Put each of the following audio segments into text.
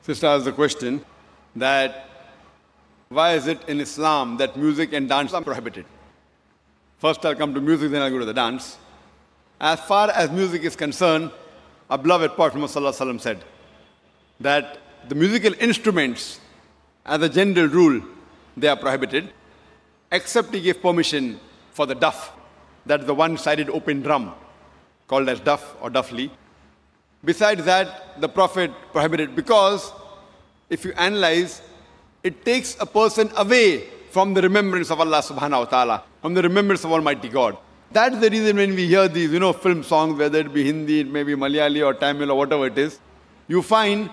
Sister asked the question that why is it in Islam that music and dance are prohibited? First I'll come to music, then I'll go to the dance. As far as music is concerned, our beloved Prophet ﷺ said that the musical instruments, as a general rule, they are prohibited, except he gave permission for the duff. That's the one-sided open drum, called as duff or duffli. Besides that, the Prophet prohibited because if you analyze, it takes a person away from the remembrance of Allah subhanahu wa ta'ala, from the remembrance of Almighty God. That's the reason when we hear these, film songs, whether it be Hindi, it may be Malayali or Tamil or whatever it is, you find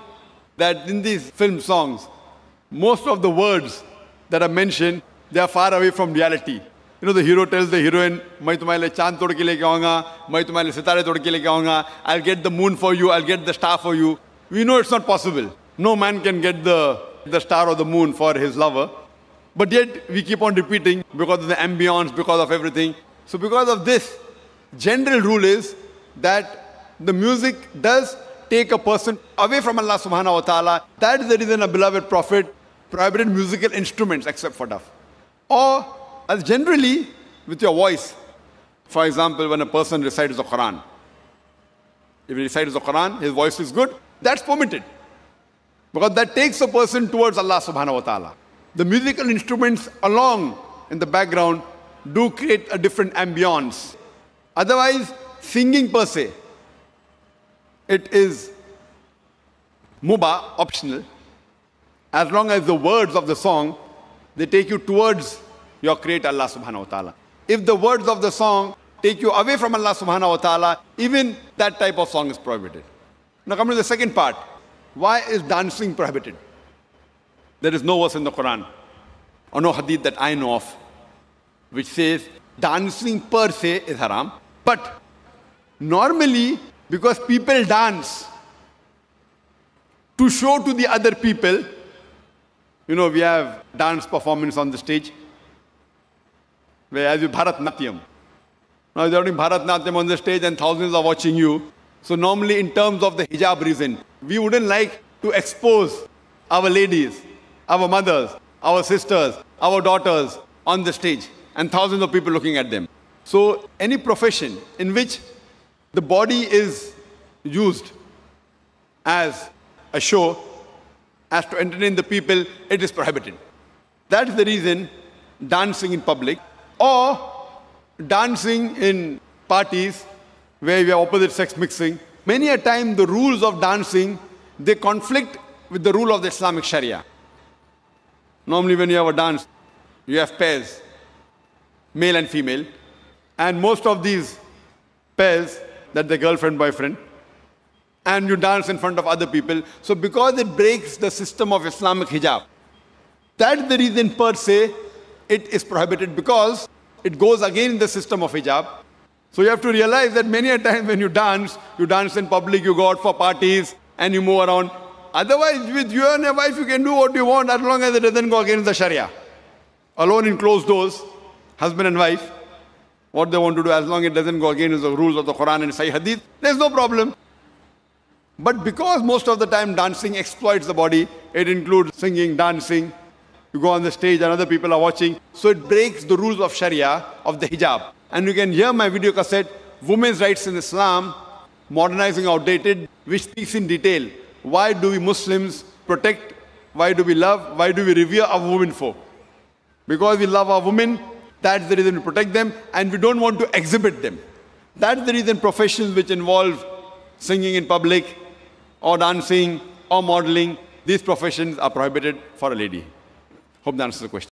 that in these film songs, most of the words that are mentioned, they are far away from reality. The hero tells the heroine, "Main tumhare liye chand tod ke leke aaunga, main tumhare liye sitare tod ke leke aaunga, I'll get the moon for you, I'll get the star for you." We know it's not possible. No man can get the star or the moon for his lover. But yet, we keep on repeating because of the ambience, because of everything. So because of this, general rule is that the music does take a person away from Allah subhanahu wa ta'ala. That is the reason a beloved Prophet prohibited musical instruments except for duff. Or, as generally, with your voice. For example, when a person recites the Quran. If he recites the Quran, his voice is good, that's permitted. Because that takes a person towards Allah subhanahu wa ta'ala. The musical instruments along in the background do create a different ambience. Otherwise, singing per se, it is mubah, optional, as long as the words of the song, they take you towards your Creator Allah subhanahu wa ta'ala. If the words of the song take you away from Allah subhanahu wa ta'ala, even that type of song is prohibited. Now come to the second part. Why is dancing prohibited? There is no verse in the Quran or no hadith that I know of which says dancing per se is haram. But normally, because people dance to show to the other people, we have dance performance on the stage, where as you Bharatnatyam. Now you're doing Bharatnatyam on the stage and thousands are watching you. So normally in terms of the hijab reason, we wouldn't like to expose our ladies, our mothers, our sisters, our daughters on the stage and thousands of people looking at them. So any profession in which the body is used as a show, as to entertain the people, it is prohibited. That is the reason dancing in public or dancing in parties where we have opposite sex mixing. Many a time the rules of dancing, they conflict with the rule of the Islamic Sharia. Normally when you have a dance, you have pairs, male and female, and most of these pairs, that's the girlfriend, boyfriend, and you dance in front of other people. So because it breaks the system of Islamic hijab, that's the reason per se it is prohibited, because it goes against the system of hijab. So you have to realize that many a time when you dance in public, you go out for parties and you move around. Otherwise, with you and your wife, you can do what you want as long as it doesn't go against the Sharia. Alone in closed doors, husband and wife, what they want to do, as long as it doesn't go against the rules of the Quran and Sahih Hadith, there's no problem. But because most of the time dancing exploits the body, it includes singing, dancing, you go on the stage and other people are watching, so it breaks the rules of Sharia, of the hijab. And you can hear my video cassette, Women's Rights in Islam, Modernizing Outdated, which speaks in detail. Why do we Muslims protect, why do we love, why do we revere our women for? Because we love our women, that's the reason we protect them, and we don't want to exhibit them. That's the reason professions which involve singing in public, or dancing, or modeling, these professions are prohibited for a lady. Hope that answers the question.